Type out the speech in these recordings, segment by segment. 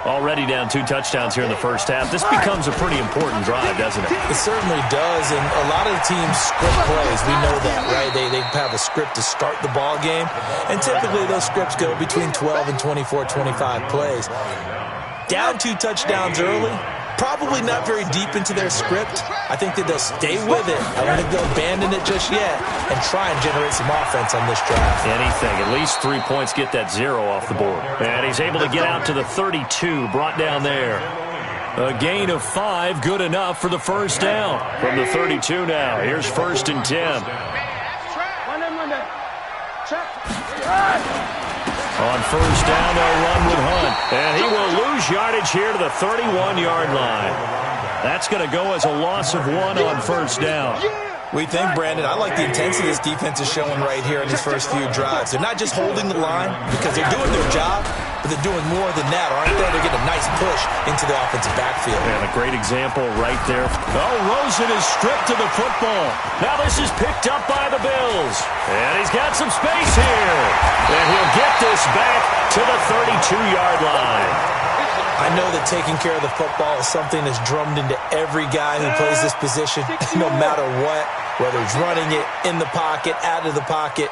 Already down 2 touchdowns here in the first half. This becomes a pretty important drive, doesn't it? It certainly does, and a lot of the teams script plays. We know that, right? They have a script to start the ball game, and typically those scripts go between 12 and 24, 25 plays. Down 2 touchdowns early, probably not very deep into their script. I think that they'll stay with it. I don't think they'll abandon it just yet and try and generate some offense on this drive. Anything. At least 3 points, get that 0 off the board. And he's able to get out to the 32, brought down there. A gain of 5, good enough for the first down. From the 32 now, here's 1st and 10. On first down, they'll run with Hunt. And he will lose yardage here to the 31-yard line. That's going to go as a loss of 1 on first down. We think, Brandon, I like the intensity this defense is showing right here in these first few drives. They're not just holding the line because they're doing their job, but they're doing more than that, aren't they? They're getting a nice push into the offensive backfield. And a great example right there. Oh, Rosen is stripped to the football. Now this is picked up by the Bills. And he's got some space here. And he'll get this back to the 32-yard line. I know that taking care of the football is something that's drummed into every guy who plays this position, no matter what, whether he's running it, in the pocket, out of the pocket.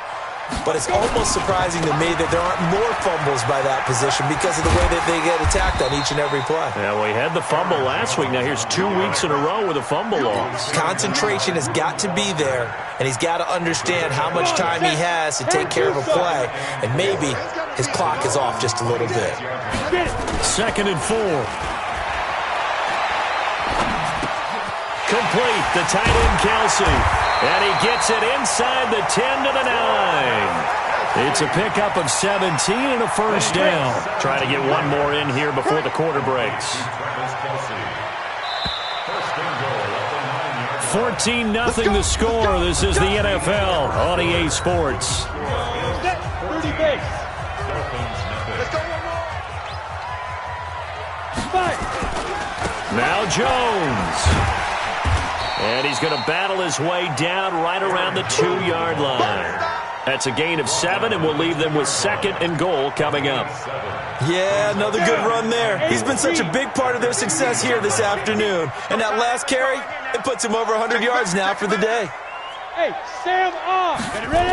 But it's almost surprising to me that there aren't more fumbles by that position because of the way that they get attacked on each and every play. Yeah, we had the fumble last week. Now here's 2 weeks in a row with a fumble loss. Concentration has got to be there, and he's got to understand how much time he has to take care of a play, and maybe his clock is off just a little bit. 2nd and 4. Complete, the tight end Kelsey. And he gets it inside the 10 to the 9. It's a pickup of 17 and a first down. Trying to get one more in here before the quarter breaks. 14-0 the score. This is the NFL on EA Sports. Now Jones. And he's going to battle his way down right around the 2-yard line. That's a gain of 7, and we'll leave them with 2nd and goal coming up. Yeah, another good run there. He's been such a big part of their success here this afternoon. And that last carry, it puts him over 100 yards now for the day. Hey, Sam off. Get ready.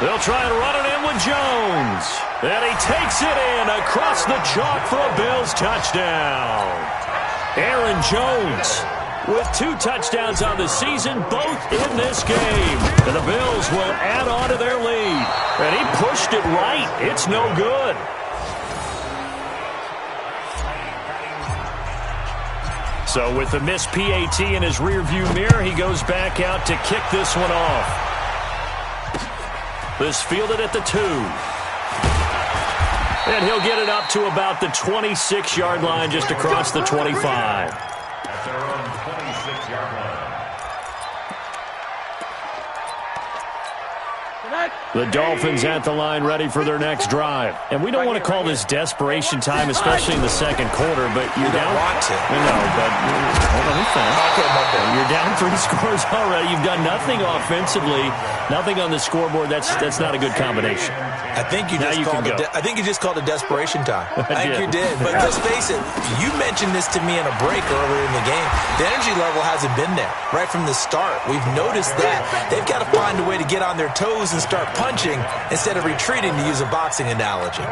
They'll try and run it in with Jones. And he takes it in across the chalk for a Bills touchdown. Aaron Jones with 2 touchdowns on the season, both in this game. And the Bills will add on to their lead. And he pushed it right. It's no good. So with the missed PAT in his rearview mirror, he goes back out to kick this one off. This fielded at the 2. And he'll get it up to about the 26-yard line, just across the 25. The Dolphins at the line ready for their next drive. And we don't want to call this desperation time, especially in the second quarter, but you're down. Want to. No, but hold on, you're down 3 scores already. You've done nothing offensively, nothing on the scoreboard. That's not a good combination. I think you just called it desperation time. I think you did. But let's face it, you mentioned this to me in a break earlier in the game. The energy level hasn't been there right from the start. We've noticed that. They've got to find a way to get on their toes and start punching instead of retreating, to use a boxing analogy.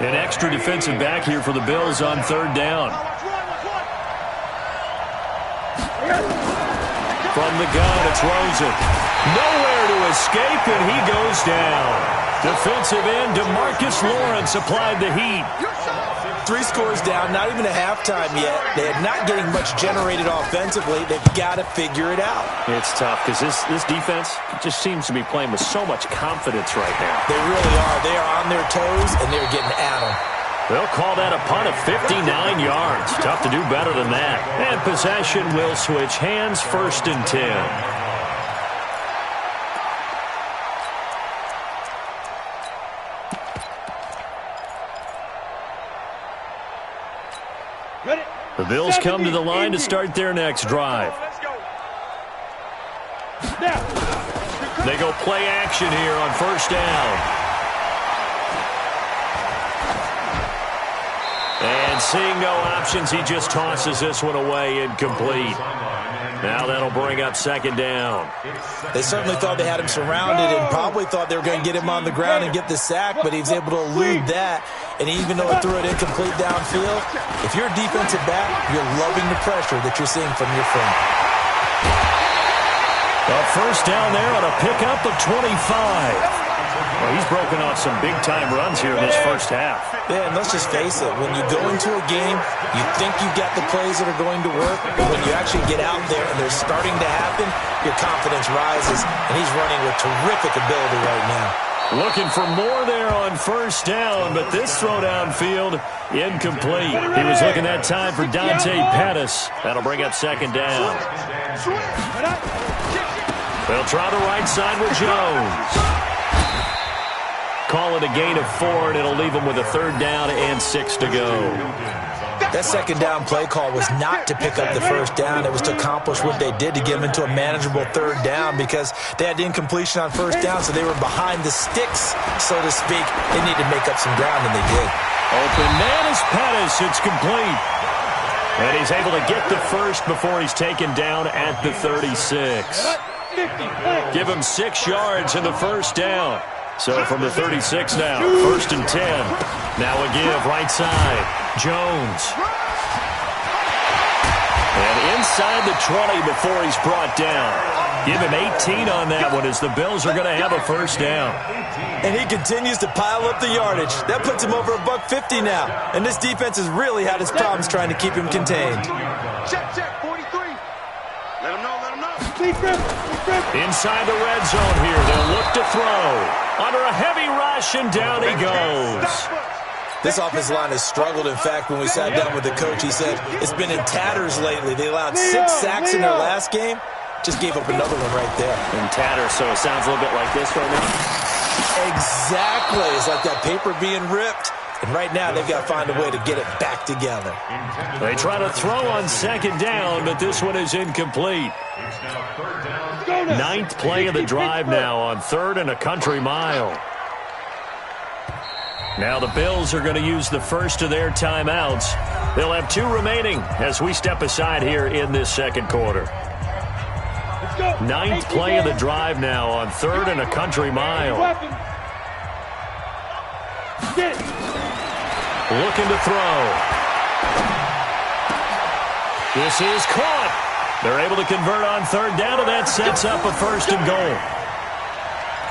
An extra defensive back here for the Bills on 3rd down. From the gun, it's Rosen. Nowhere to escape, and he goes down. Defensive end DeMarcus Lawrence applied the heat. 3 scores down, not even a halftime yet. They are not getting much generated offensively. They've got to figure it out. It's tough because this defense just seems to be playing with so much confidence right now. They really are. They are on their toes, and they're getting at them. They'll call that a punt of 59 yards. Tough to do better than that. And possession will switch hands, 1st and 10. The Bills come to the line to start their next drive. They go play action here on 1st down. And seeing no options, he just tosses this one away, incomplete. Now that'll bring up second down. They certainly thought they had him surrounded and probably thought they were going to get him on the ground and get the sack, but he was able to elude that. And even though he threw it incomplete downfield, if you're a defensive back, you're loving the pressure that you're seeing from your front. A first down there on a pickup of 25. Well, he's broken off some big-time runs here in this first half. Yeah, and let's just face it. When you go into a game, you think you've got the plays that are going to work, but when you actually get out there and they're starting to happen, your confidence rises, and he's running with terrific ability right now. Looking for more there on first down, but this throw downfield, incomplete. He was looking that time for Dante Pettis. That'll bring up second down. They'll try the right side with Jones. Call it a gain of 4, and it'll leave him with a third down and 6 to go. That second down play call was not to pick up the first down. It was to accomplish what they did to get them into a manageable third down because they had the incompletion on first down, so they were behind the sticks, so to speak. They needed to make up some ground, and they did. Open man is Pettis. It's complete. And he's able to get the first before he's taken down at the 36. Give him 6 yards in the first down. So from the 36 now, first and 10. Now a give, right side. Jones. And inside the 20 before he's brought down. Give him 18 on that one as the Bills are going to have a first down. And he continues to pile up the yardage. That puts him over $150 now. And this defense has really had its problems trying to keep him contained. Check, 43. Let him know. Inside the red zone here, they'll look to throw. Under a heavy rush, and down he goes. This offensive line has struggled. In fact, when we sat down with the coach, he said it's been in tatters lately. They allowed 6 sacks in their last game. Just gave up another one right there. In tatters, so it sounds a little bit like this right now. Exactly. It's like that paper being ripped. And right now, they've got to find a way to get it back together. They try to throw on second down, but this one is incomplete. 9th play of the drive now on 3rd and a country mile. Now the Bills are going to use the first of their timeouts. They'll have 2 remaining as we step aside here in this second quarter. 9th play of the drive now on 3rd and a country mile. Looking to throw. This is caught. They're able to convert on 3rd down, and that sets up a 1st and goal.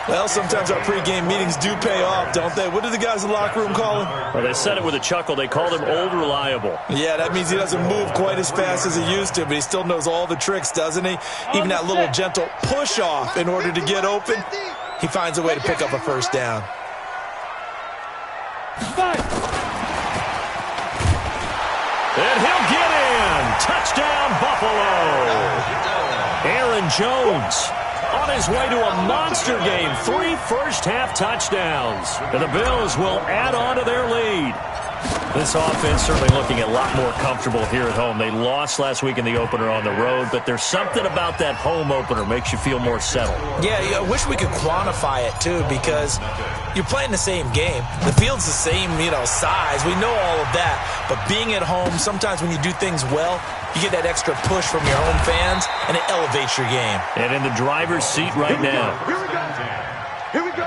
Well, sometimes our pregame meetings do pay off, don't they? What do the guys in the locker room call him? Well, they said it with a chuckle. They called him Old Reliable. Yeah, that means he doesn't move quite as fast as he used to, but he still knows all the tricks, doesn't he? Even that little gentle push-off in order to get open, he finds a way to pick up a 1st down. And he'll get in. Touchdown, Buffalo. Aaron Jones on his way to a monster game. 3 first-half touchdowns. And the Bills will add on to their lead. This offense certainly looking a lot more comfortable here at home. They lost last week in the opener on the road, but there's something about that home opener makes you feel more settled. Yeah, I wish we could quantify it, too, because you're playing the same game. The field's the same, size. We know all of that. But being at home, sometimes when you do things well, you get that extra push from your home fans, and it elevates your game. And in the driver's seat right now. Here we go.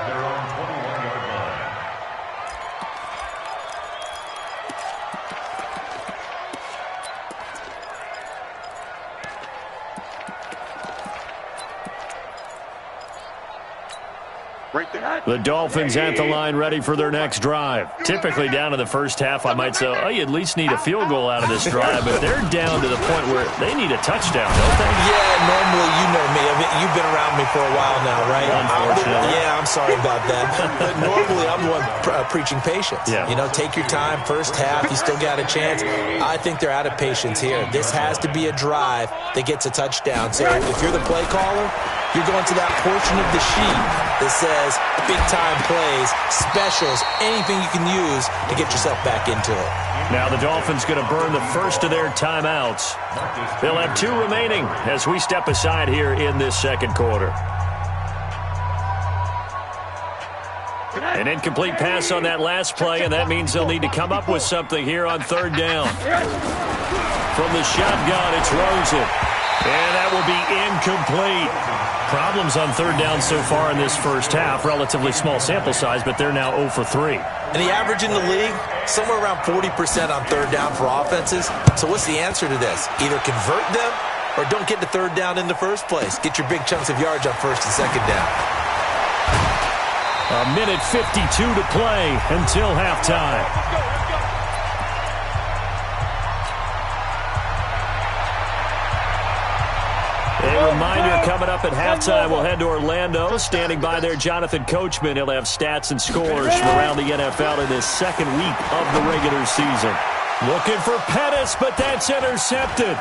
The Dolphins at the line ready for their next drive. Typically down in the first half, I might say, oh, you at least need a field goal out of this drive, but they're down to the point where they need a touchdown, don't they? Yeah, normally you know me. You've been around me for a while now, right? Unfortunately. I'm sorry about that. But normally I'm the one preaching patience. Yeah. Take your time. First half, you still got a chance. I think they're out of patience here. This has to be a drive that gets a touchdown. So if you're the play caller, you're going to that portion of the sheet that says big-time plays, specials, anything you can use to get yourself back into it. Now the Dolphins going to burn the first of their timeouts. They'll have 2 remaining as we step aside here in this second quarter. An incomplete pass on that last play, and that means they'll need to come up with something here on third down. From the shotgun, it's Rosen. And that will be incomplete. Problems on third down so far in this first half. Relatively small sample size, but they're now 0 for 3. And the average in the league, somewhere around 40% on third down for offenses. So what's the answer to this? Either convert them or don't get to third down in the first place. Get your big chunks of yards on first and second down. A minute 52 to play until halftime. A reminder coming up at halftime, we'll head to Orlando. Standing by there, Jonathan Coachman. He'll have stats and scores from around the NFL in this second week of the regular season. Looking for Pettis, but that's intercepted.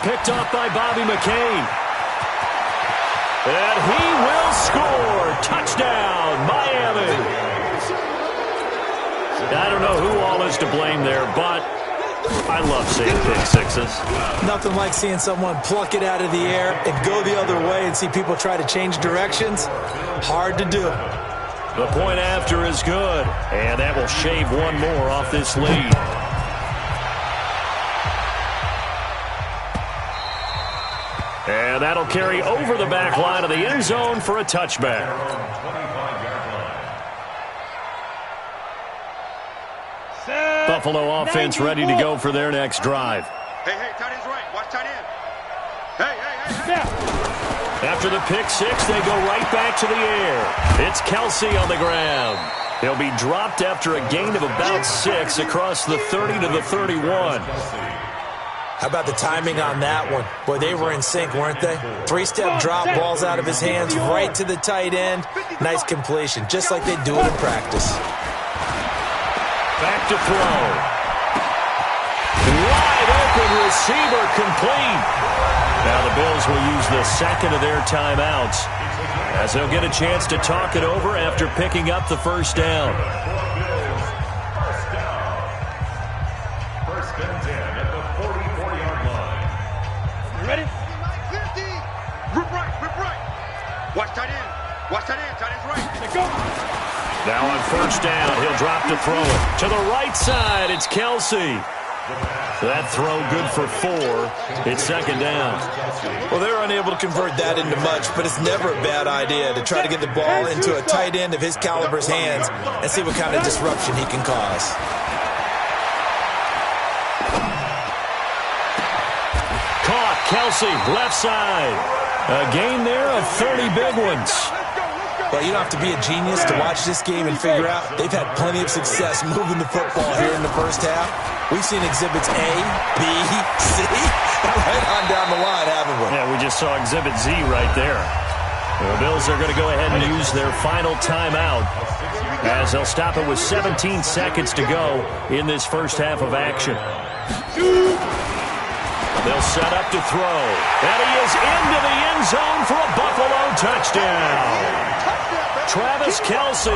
Picked off by Bobby McCain. And he will score. Touchdown, Miami. I don't know who all is to blame there, but I love seeing pick sixes. Nothing like seeing someone pluck it out of the air and go the other way and see people try to change directions. Hard to do. The point after is good, and that will shave one more off this lead. And that'll carry over the back line of the end zone for a touchback. Buffalo offense ready to go for their next drive. Hey, tight end's right. Watch tight end. Hey. After the pick six, they go right back to the air. It's Kelsey on the ground. He'll be dropped after a gain of about 6 across the 30 to the 31. How about the timing on that one? Boy, they were in sync, weren't they? 3-step drop, balls out of his hands, right to the tight end. Nice completion, just like they do it in practice. Back to throw. Wide open receiver complete. Now the Bills will use the second of their timeouts as they'll get a chance to talk it over after picking up the first down. First and 10 at the 44-yard line. You ready? Rip right. Watch tight end. Tight end's right. Let's go. Now on first down, he'll drop to throw it. To the right side, it's Kelsey. That throw good for 4. It's second down. Well, they were unable to convert that into much, but it's never a bad idea to try to get the ball into a tight end of his caliber's hands and see what kind of disruption he can cause. Caught, Kelsey, left side. A gain there of 30 big ones. Well, you don't have to be a genius to watch this game and figure out they've had plenty of success moving the football here in the first half. We've seen exhibits A, B, C, right on down the line, haven't we? Yeah, we just saw exhibit Z right there. The Bills are going to go ahead and use their final timeout as they'll stop it with 17 seconds to go in this first half of action. They'll set up to throw. And he is into the end zone for a Buffalo touchdown. Travis Kelsey,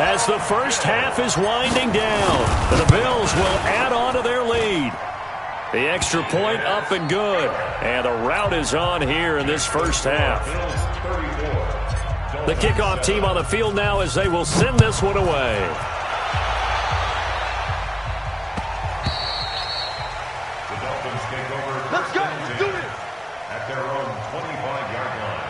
as the first half is winding down. The Bills will add on to their lead. The extra point up and good. And the rout is on here in this first half. The kickoff team on the field now as they will send this one away. The Dolphins take over. Let's go. Let's do it. At their own 25-yard line.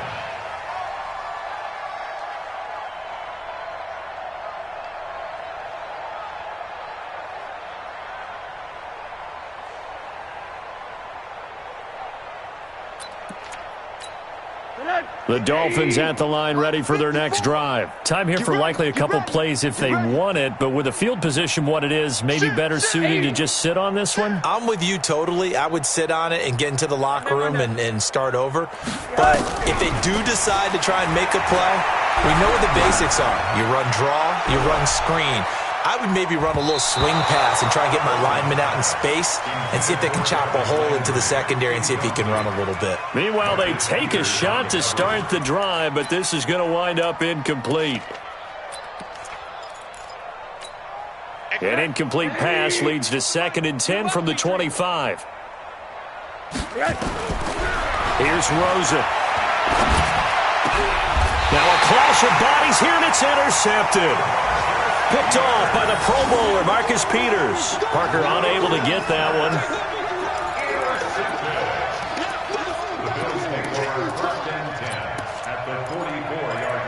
The Dolphins at the line ready for their next drive. Time here for likely a couple plays if they want it, but with the field position what it is, maybe better suited to just sit on this one? I'm with you totally. I would sit on it and get into the locker room and start over. But if they do decide to try and make a play, we know what the basics are. You run draw, you run screen. I would maybe run a little swing pass and try and get my lineman out in space and see if they can chop a hole into the secondary and see if he can run a little bit. Meanwhile, they take a shot to start the drive, but this is going to wind up incomplete. An incomplete pass leads to 2nd and 10 from the 25. Here's Rosen. Now a clash of bodies here, and it's intercepted. Picked off by the Pro Bowler, Marcus Peters. Parker unable to get that one. First and 10 at the 44-yard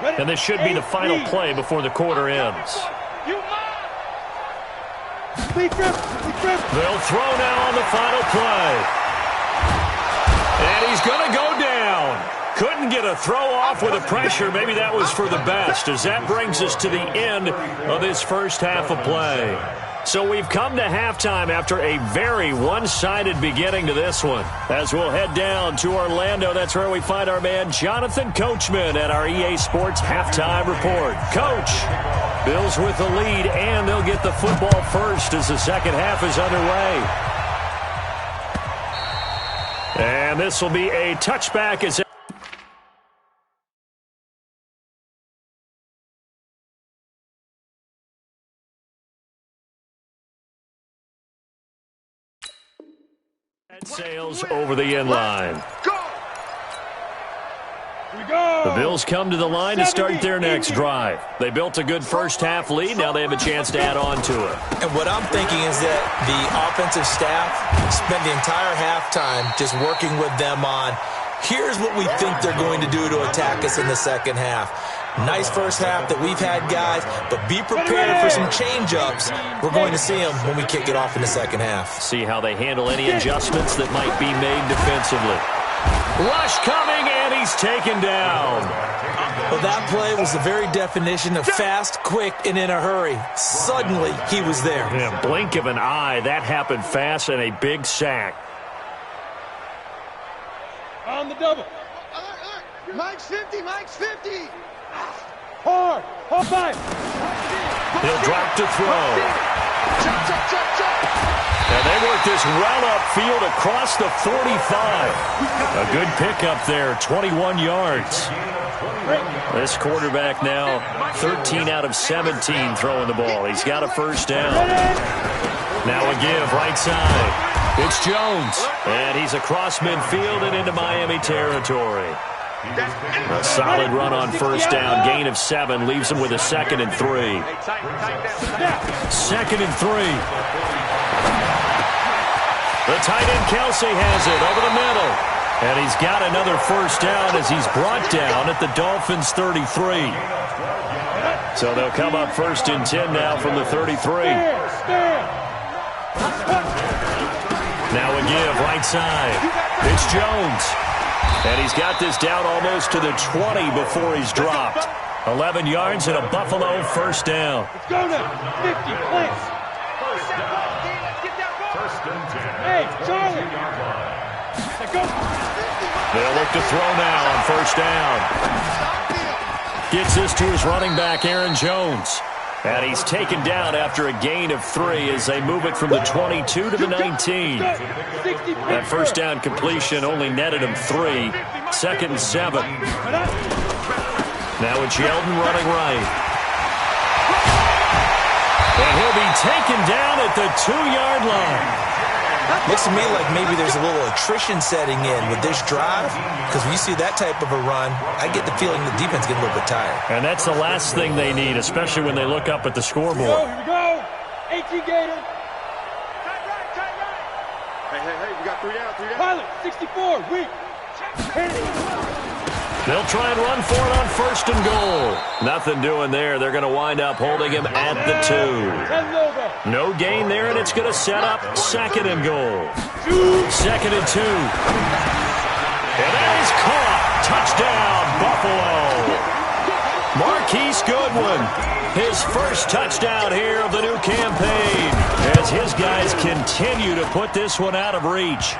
line. And this should be the final play before the quarter ends. They'll throw now on the final play. And he's going to go down. Couldn't get a throw off with the pressure. Maybe that was for the best, as that brings us to the end of this first half of play. So we've come to halftime after a very one-sided beginning to this one. As we'll head down to Orlando, that's where we find our man Jonathan Coachman at our EA Sports Halftime Report. Coach, Bills with the lead, and they'll get the football first as the second half is underway. And this will be a touchback as sails over the end line. The Bills come to the line to start their next drive. They built a good first-half lead. Now they have a chance to add on to it. And what I'm thinking is that the offensive staff spent the entire halftime just working with them on, here's what we think they're going to do to attack us in the second half. Nice first half that we've had, guys, but be prepared for some change-ups. We're going to see them when we kick it off in the second half. See how they handle any adjustments that might be made defensively. Rush coming, and he's taken down. Well, that play was the very definition of fast, quick, and in a hurry. Suddenly, he was there. Yeah, blink of an eye. That happened fast and a big sack. On the double. Mike's 50, Mike's 50. Hard, five. He'll drop to throw. Chop, chop, chop, chop. And they work this well upfield across the 45. A good pickup there, 21 yards. This quarterback now 13 out of 17 throwing the ball. He's got a first down. Now a give right side. It's Jones. And he's across midfield and into Miami territory. A solid run on first down. Gain of 7 leaves him with a 2nd and 3. 2nd and 3. The tight end Kelsey has it over the middle. And he's got another first down as he's brought down at the Dolphins' 33. So they'll come up 1st and 10 now from the 33. Now a give right side. It's Jones. And he's got this down almost to the 20 before he's dropped. 11 yards and a Buffalo first down. Let's go now. 50, please. First and 10. Hey, Charlie. Let's go. They'll look to throw now on first down. Gets this to his running back, Aaron Jones. And he's taken down after a gain of 3 as they move it from the 22 to the 19. That first down completion only netted him 3. 2nd and 7. Now it's Yeldon running right. And he'll be taken down at the 2-yard line. Looks to me like maybe there's a little attrition setting in with this drive, because when you see that type of a run, I get the feeling the defense getting a little bit tired. And that's the last thing they need, especially when they look up at the scoreboard. Here we go. 18 Gator. Hey, we got 3 down, 3 down. Pilot, 64, weak. They'll try and run for it on 1st and goal. Nothing doing there. They're going to wind up holding him at the 2. No gain there, and it's going to set up 2nd and goal. 2nd and 2. And that is caught. Touchdown, Buffalo. Marquise Goodwin, his first touchdown here of the new campaign, as his guys continue to put this one out of reach.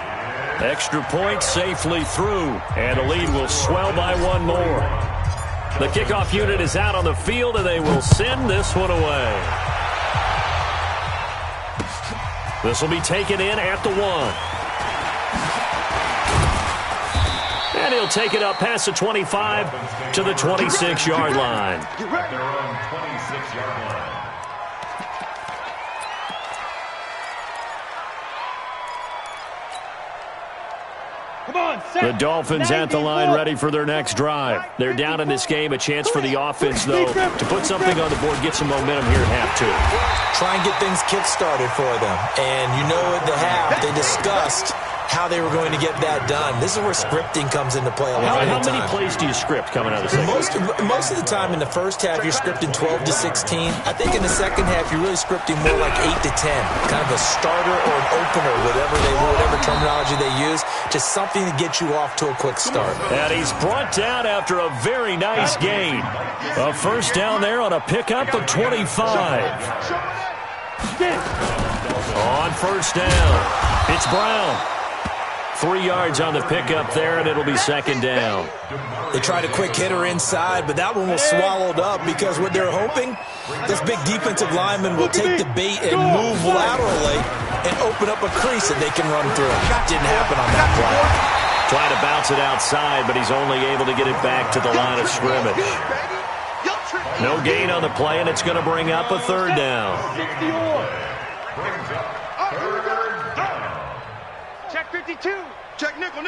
Extra point safely through, and the lead will swell by 1 more. The kickoff unit is out on the field, and they will send this one away. This will be taken in at the 1. And he'll take it up past the 25 to the 26-yard line. Their own 26-yard line. Come on. The Dolphins at the line ready for their next drive. They're down in this game. A chance for the offense, though, to put something on the board, get some momentum here at half 2. Try and get things kick-started for them. And you know at the half, they discussed how they were going to get that done. This is where scripting comes into play a lot of the time. How many plays do you script coming out of the second? Most of the time in the first half, you're scripting 12 to 16. I think in the second half, you're really scripting more like 8 to 10. Kind of a starter or an opener, whatever terminology they use. Just something to get you off to a quick start. And he's brought down after a very nice gain. A first down there on a pickup of 25. On first down, it's Brown. 3 yards on the pickup there, and it'll be second down. They tried a quick hitter inside, but that one was swallowed up because what they're hoping, this big defensive lineman will take the bait and move laterally and open up a crease that they can run through. That didn't happen on that play. Trying to bounce it outside, but he's only able to get it back to the line of scrimmage. No gain on the play, and it's going to bring up a third down. Check 52. Check nickel.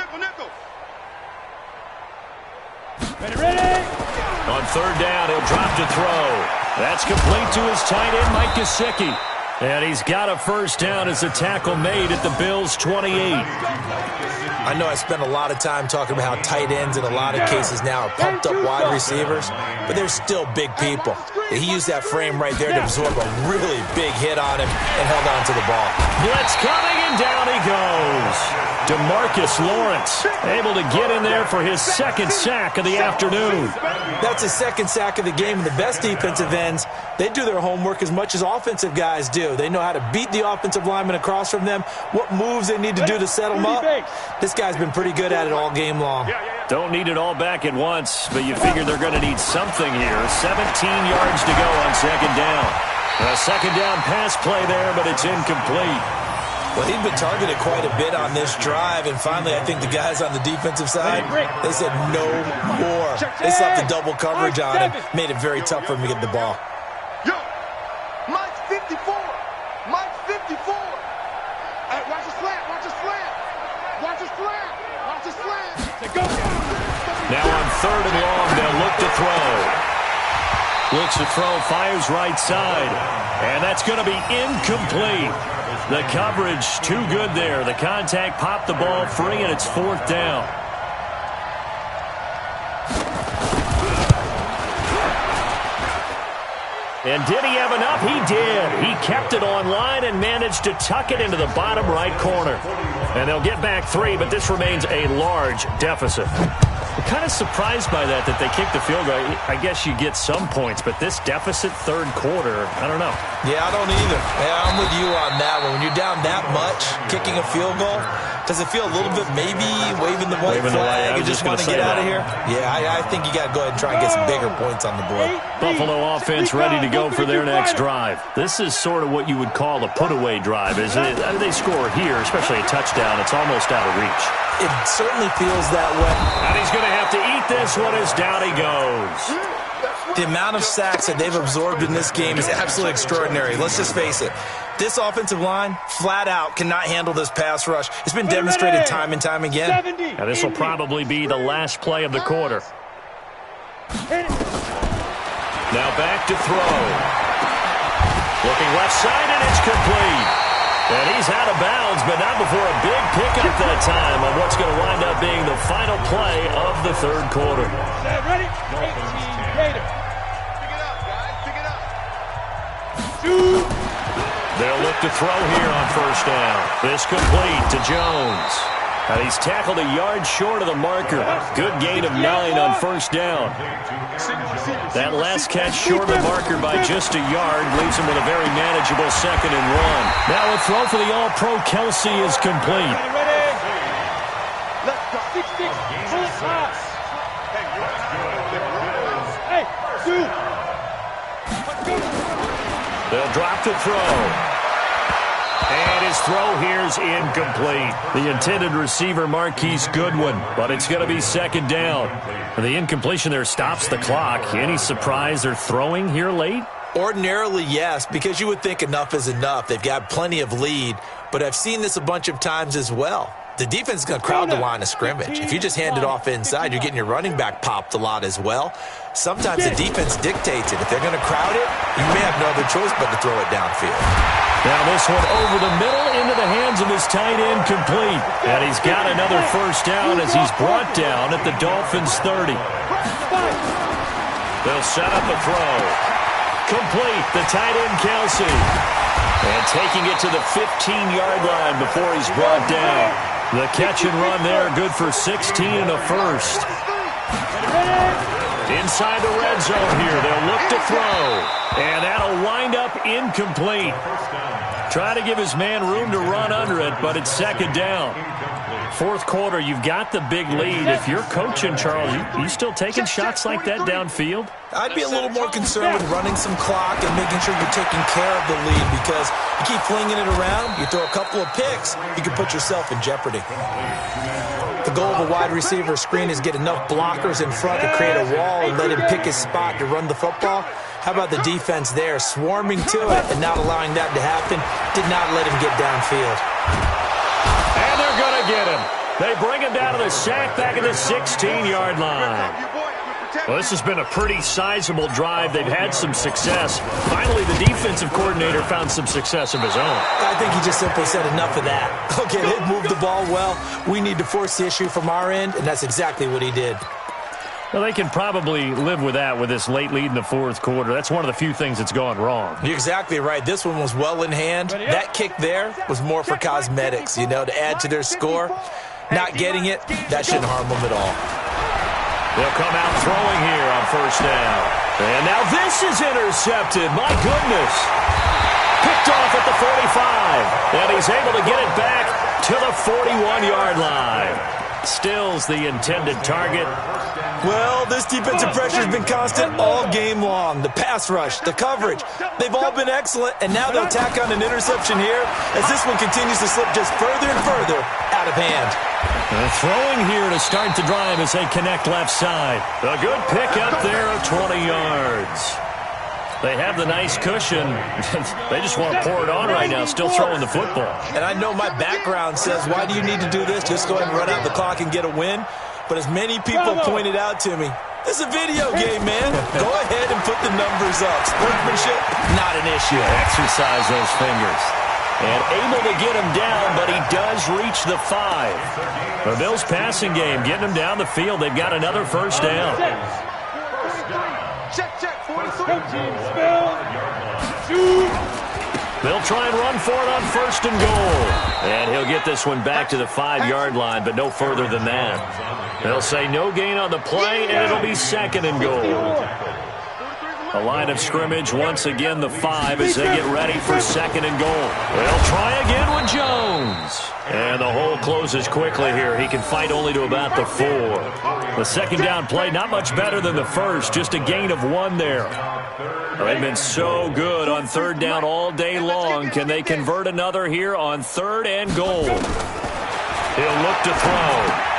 Ready. On third down, he'll drop to throw. That's complete to his tight end, Mike Gesicki. And he's got a first down as a tackle made at the Bills' 28. I know I spent a lot of time talking about how tight ends in a lot of cases now are pumped up wide receivers, but they're still big people. He used that frame right there to absorb a really big hit on him and held on to the ball. Blitz coming, and down he goes. DeMarcus Lawrence able to get in there for his second sack of the afternoon. That's his second sack of the game, and the best defensive ends, they do their homework as much as offensive guys do. They know how to beat the offensive lineman across from them, what moves they need to do to set them up. This guy's been pretty good at it all game long. Don't need it all back at once, but you figure they're going to need something here. 17 yards to go on second down. A second down pass play there, but it's incomplete. Well, he'd been targeted quite a bit on this drive, and finally I think the guys on the defensive side, they said no more. They slapped the double coverage on him, made it very tough for him to get the ball. Yo, Mike's 54. Mike's 54. Hey, watch the slant. Watch the slant. Watch the slant. Watch the slant. Now on third and long, they'll look to throw. Looks to throw, fires right side, and that's going to be incomplete. The coverage too good there. The contact popped the ball free, and it's fourth down. And did he have enough? He did. He kept it on line and managed to tuck it into the bottom right corner. And they'll get back 3, but this remains a large deficit. I'm kind of surprised by that they kicked the field goal. I guess you get some points, but this deficit third quarter, I don't know. Yeah, I don't either. Yeah, I'm with you on that one. When you're down that much, kicking a field goal, does it feel a little bit maybe waving the white flag and just want to get out of here? Yeah, I think you got to go ahead and try and get some bigger points on the board. Buffalo offense ready to go for their next drive. This is sort of what you would call a put-away drive, isn't it? They score here, especially a touchdown. It's almost out of reach. It certainly feels that way. And he's going to have to eat this one as down he goes. The amount of sacks that they've absorbed in this game is absolutely extraordinary. Let's just face it. This offensive line, flat out, cannot handle this pass rush. It's been demonstrated time and time again. Now this will probably be the last play of the quarter. Now back to throw. Looking left side, and it's complete. And he's out of bounds, but not before a big pickup that time on what's going to wind up being the final play of the third quarter. Ready? 18 Gator. Pick it up, guys. Pick it up. Shoot. They'll look to throw here on first down. This complete to Jones. And he's tackled a yard short of the marker. Good gain of 9 on first down. That last catch short of the marker by just a yard leaves him with a very manageable 2nd and 1. Now a throw for the All-Pro Kelsey is complete. Ready? Let's go. 6-6. Pull it pass. Hey, shoot. They'll drop to throw. And his throw here's incomplete. The intended receiver, Marquise Goodwin, but it's going to be second down. And the incompletion there stops the clock. Any surprise they're throwing here late? Ordinarily, yes, because you would think enough is enough. They've got plenty of lead, but I've seen this a bunch of times as well. the defense is going to crowd the line of scrimmage. If you just hand it off inside, you're getting your running back popped a lot as well. Sometimes the defense dictates it. If they're going to crowd it, you may have no other choice but to throw it downfield. Now this one over the middle into the hands of his tight end, complete. And he's got another first down as he's brought down at the Dolphins' 30. They'll set up a throw. Complete, the tight end, Kelsey. And taking it to the 15-yard line before he's brought down. The catch and run there, good for 16 and a first. Inside the red zone here, they'll look to throw. And that'll wind up incomplete. Try to give his man room to run under it, but it's second down. Fourth quarter, you've got the big lead. If you're coaching, Charles, you still taking shots like that downfield? I'd be a little more concerned with running some clock and making sure you're taking care of the lead, because you keep flinging it around, you throw a couple of picks, you can put yourself in jeopardy. The goal of a wide receiver screen is get enough blockers in front to create a wall and let him pick his spot to run the football. How about the defense there, swarming to it and not allowing that to happen? Did not let him get downfield. And they're going to get him. They bring him down to the sack back at the 16-yard line. Well, this has been a pretty sizable drive. They've had some success. Finally, the defensive coordinator found some success of his own. I think he just simply said enough of that. Okay, they've moved the ball well. We need to force the issue from our end, and that's exactly what he did. Well, they can probably live with that with this late lead in the fourth quarter. That's one of the few things that's gone wrong. You're exactly right. This one was well in hand. That kick there was more for cosmetics, you know, to add to their score. Not getting it, that shouldn't harm them at all. They'll come out throwing here on first down. And now this is intercepted. My goodness. Picked off at the 45. And he's able to get it back to the 41-yard line. Stills the intended target. Well, this defensive pressure has been constant all game long. The pass rush, the coverage, they've all been excellent, and now they'll tack on an interception here as this one continues to slip just further and further out of hand. Throwing here to start the drive as they connect left side. A good pick up there of 20 yards. They have the nice cushion. They just want to pour it on right now, still throwing the football. And I know my background says, why do you need to do this? Just go ahead and run out the clock and get a win. But as many people pointed out to me, this is a video game, man. Go ahead and put the numbers up. Sportsmanship, not an issue. Exercise those fingers. And able to get him down, but he does reach the 5. The Bills' passing game getting him down the field. They've got another first down. Check, 43. They'll try and run for it on first and goal. And he'll get this one back to the 5-yard line, but no further than that. They'll say no gain on the play, and it'll be second and goal. A line of scrimmage, once again the 5 as they get ready for second and goal. They'll try again with Jones. And the hole closes quickly here. He can fight only to about the 4. The second down play, not much better than the first, just a gain of 1 there. They've been so good on third down all day long. Can they convert another here on third and goal? He'll look to throw.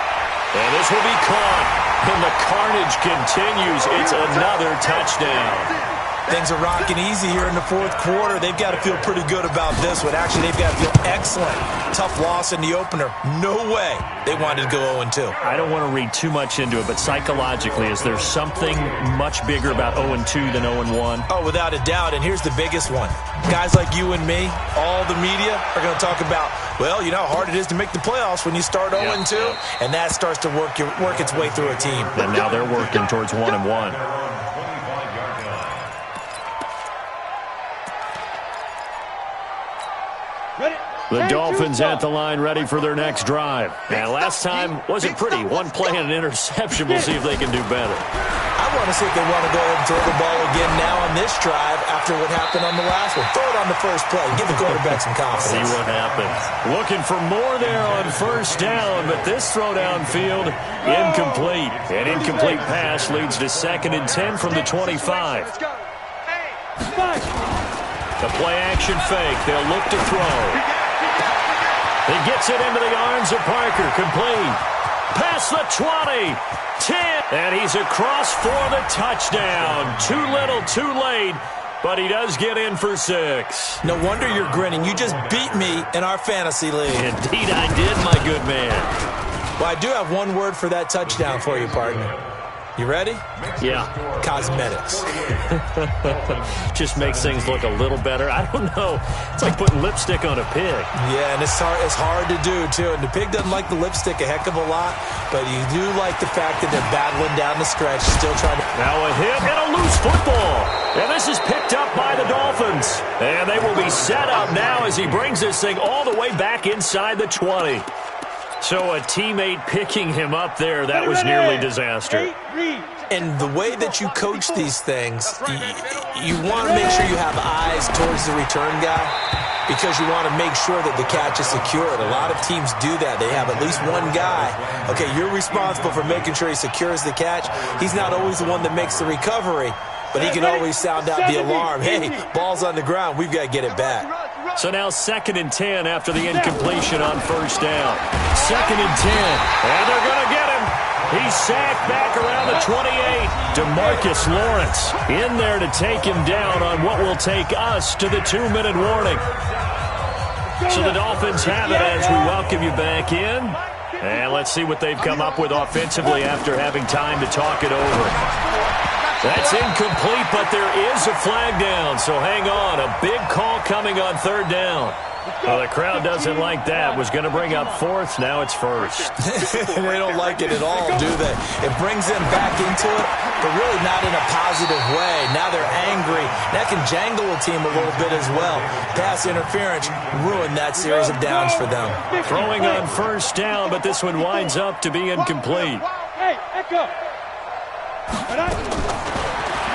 And this will be caught. And the carnage continues. It's another touchdown. Things are rocking easy here in the fourth quarter. They've got to feel pretty good about this one. Actually, they've got to feel excellent. Tough loss in the opener. No way they wanted to go 0-2. I don't want to read too much into it, but psychologically, is there something much bigger about 0-2 than 0-1? Oh, without a doubt. And here's the biggest one. Guys like you and me, all the media are going to talk about, well, you know how hard it is to make the playoffs when you start 0-2, and that starts to work its way through a team. And now they're working towards 1-1. The Dolphins at the line ready for their next drive. And last time wasn't pretty. One play and an interception. We'll see if they can do better. I want to see if they want to go ahead and throw the ball again now on this drive after what happened on the last one. Throw it on the first play. Give the quarterback some confidence. See what happens. Looking for more there on first down, but this throw downfield, incomplete. An incomplete pass leads to second and 10 from the 25. The play action fake. They'll look to throw. He gets it into the arms of Parker. Complete. Past the 20. 10. And he's across for the touchdown. Too little, too late. but he does get in for 6. No wonder you're grinning. You just beat me in our fantasy league. Indeed I did, my good man. Well, I do have one word for that touchdown for you, partner. You ready? Yeah. Cosmetics. Just makes things look a little better. I don't know. It's like putting lipstick on a pig. Yeah, and it's hard to do, too. And the pig doesn't like the lipstick a heck of a lot, but you do like the fact that they're battling down the stretch, still trying to... Now a hit and a loose football. And this is picked up by the Dolphins. And they will be set up now as he brings this thing all the way back inside the 20. So a teammate picking him up there, that was nearly disaster. And the way that you coach these things, you want to make sure you have eyes towards the return guy because you want to make sure that the catch is secured. A lot of teams do that. They have at least one guy. Okay, you're responsible for making sure he secures the catch. He's not always the one that makes the recovery, but he can always sound out the alarm. Hey, ball's on the ground. We've got to get it back. So now 2nd and 10 after the incompletion on 1st down. 2nd and 10. And they're going to get him. He's sacked back around the 28. DeMarcus Lawrence in there to take him down on what will take us to the 2-minute warning. So the Dolphins have it as we welcome you back in. And let's see what they've come up with offensively after having time to talk it over. That's incomplete, but there is a flag down, so hang on. A big call coming on 3rd down. Well, the crowd doesn't like that. Was going to bring up 4th, now it's 1st. They don't like it at all, do they? It brings them back into it, but really not in a positive way. Now they're angry. That can jangle a team a little bit as well. Pass interference ruined that series of downs for them. Throwing on 1st down, but this one winds up to be incomplete. Hey, echo.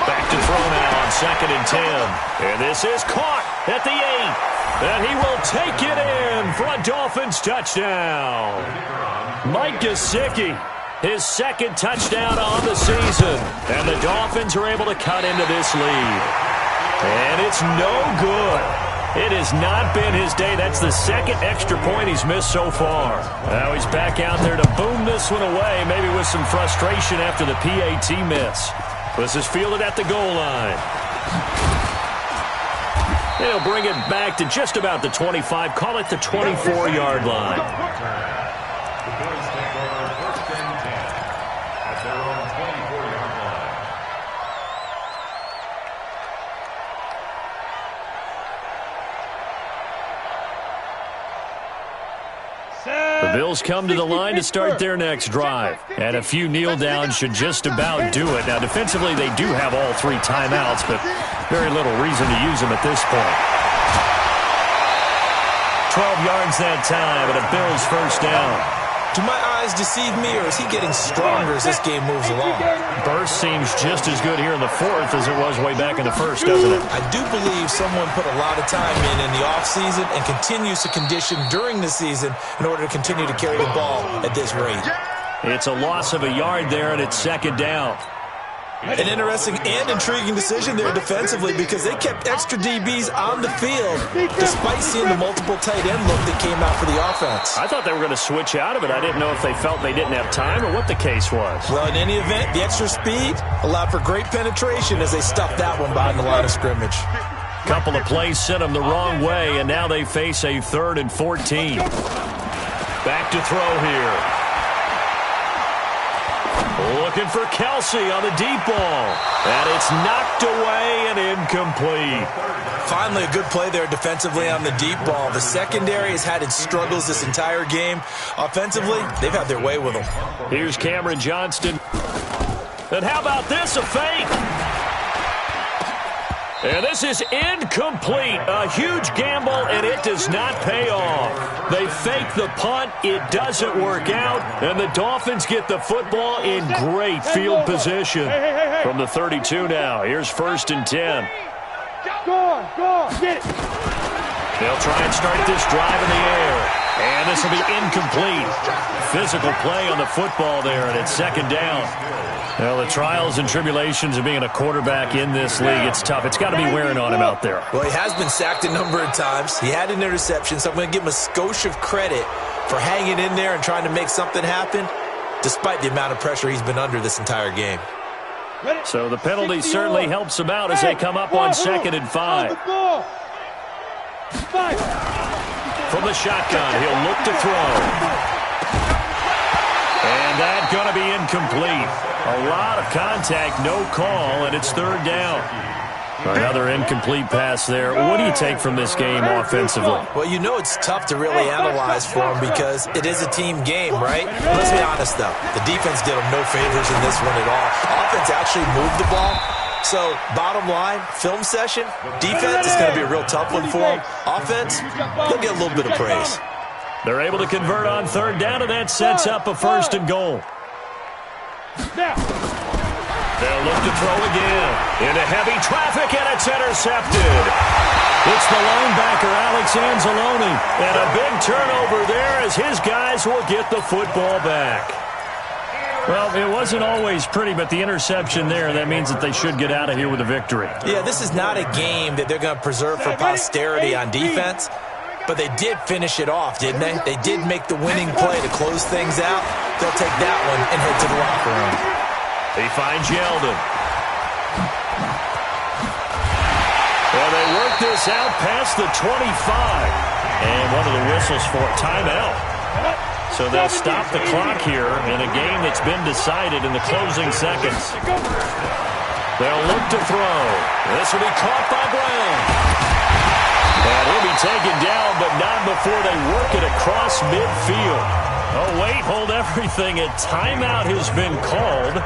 Back to throw now on 2nd and 10. And this is caught at the 8. And he will take it in for a Dolphins touchdown. Mike Gesicki, his 2nd touchdown on the season. And the Dolphins are able to cut into this lead. And it's no good. It has not been his day. That's the 2nd extra point he's missed so far. Now he's back out there to boom this one away, maybe with some frustration after the PAT miss. This is fielded at the goal line. They'll bring it back to just about the 25. Call it the 24-yard line. The Bills take over 1st and 10 at their own 24-yard line. The Bills come to the line to start their next drive. And a few kneel downs should just about do it. Now, defensively, they do have all 3 timeouts, but very little reason to use them at this point. 12 yards that time, and a Bills 1st down. Do my eyes deceive me, or is he getting stronger as this game moves along? Burst seems just as good here in the 4th as it was way back in the 1st, doesn't it? I do believe someone put a lot of time in the offseason and continues to condition during the season in order to continue to carry the ball at this rate. It's a loss of a yard there, and it's 2nd down. An interesting and intriguing decision there defensively because they kept extra DBs on the field despite seeing the multiple tight end look that came out for the offense. I thought they were going to switch out of it. I didn't know if they felt they didn't have time or what the case was. Well, in any event, the extra speed allowed for great penetration as they stuffed that one behind the line of scrimmage. Couple of plays sent them the wrong way, and now they face a 3rd and 14. Back to throw here. Looking for Kelsey on the deep ball. And it's knocked away and incomplete. Finally, a good play there defensively on the deep ball. The secondary has had its struggles this entire game. Offensively, they've had their way with them. Here's Cameron Johnston. And how about this, a fake? And this is incomplete. A huge gamble, and it does not pay off. They fake the punt. It doesn't work out, and the Dolphins get the football in great field position. From the 32 now, here's 1st and 10. Go on, get it. They'll try and start this drive in the air, and this will be incomplete. Physical play on the football there, and it's 2nd down. Well, the trials and tribulations of being a quarterback in this league, it's tough. It's got to be wearing on him out there. Well, he has been sacked a number of times. He had an interception, so I'm going to give him a skosh of credit for hanging in there and trying to make something happen, despite the amount of pressure he's been under this entire game. So the penalty certainly helps them out as they come up on 2nd and 5. From the shotgun, he'll look to throw. And that's going to be incomplete. A lot of contact, no call, and it's 3rd down. Another incomplete pass there. What do you take from this game offensively? Well, you know it's tough to really analyze for them because it is a team game, right? Let's be honest, though. The defense did them no favors in this one at all. Offense actually moved the ball. So, bottom line, film session, defense is going to be a real tough one for them. Offense, they'll get a little bit of praise. They're able to convert on 3rd down, and that sets up a 1st and goal. They'll look to throw again. Into heavy traffic, and it's intercepted. It's the linebacker, Alex Anzalone. And a big turnover there as his guys will get the football back. Well, it wasn't always pretty, but the interception there, that means that they should get out of here with a victory. Yeah, this is not a game that they're going to preserve for posterity on defense, but they did finish it off, didn't they? They did make the winning play to close things out. They'll take that one and head to the locker room. He finds Yeldon. Well, they work this out past the 25. And one of the whistles for a timeout. So they'll stop the clock here in a game that's been decided in the closing seconds. They'll look to throw. This will be caught by Brown. And he'll be taken down, but not before they work it across midfield. Oh, wait, hold everything. A timeout has been called.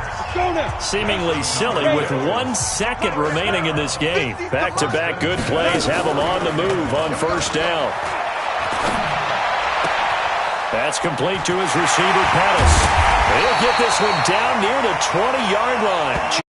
Seemingly silly with 1 second remaining in this game. Back-to-back good plays have them on the move on 1st down. That's complete to his receiver, Pettis. He'll get this one down near the 20-yard line.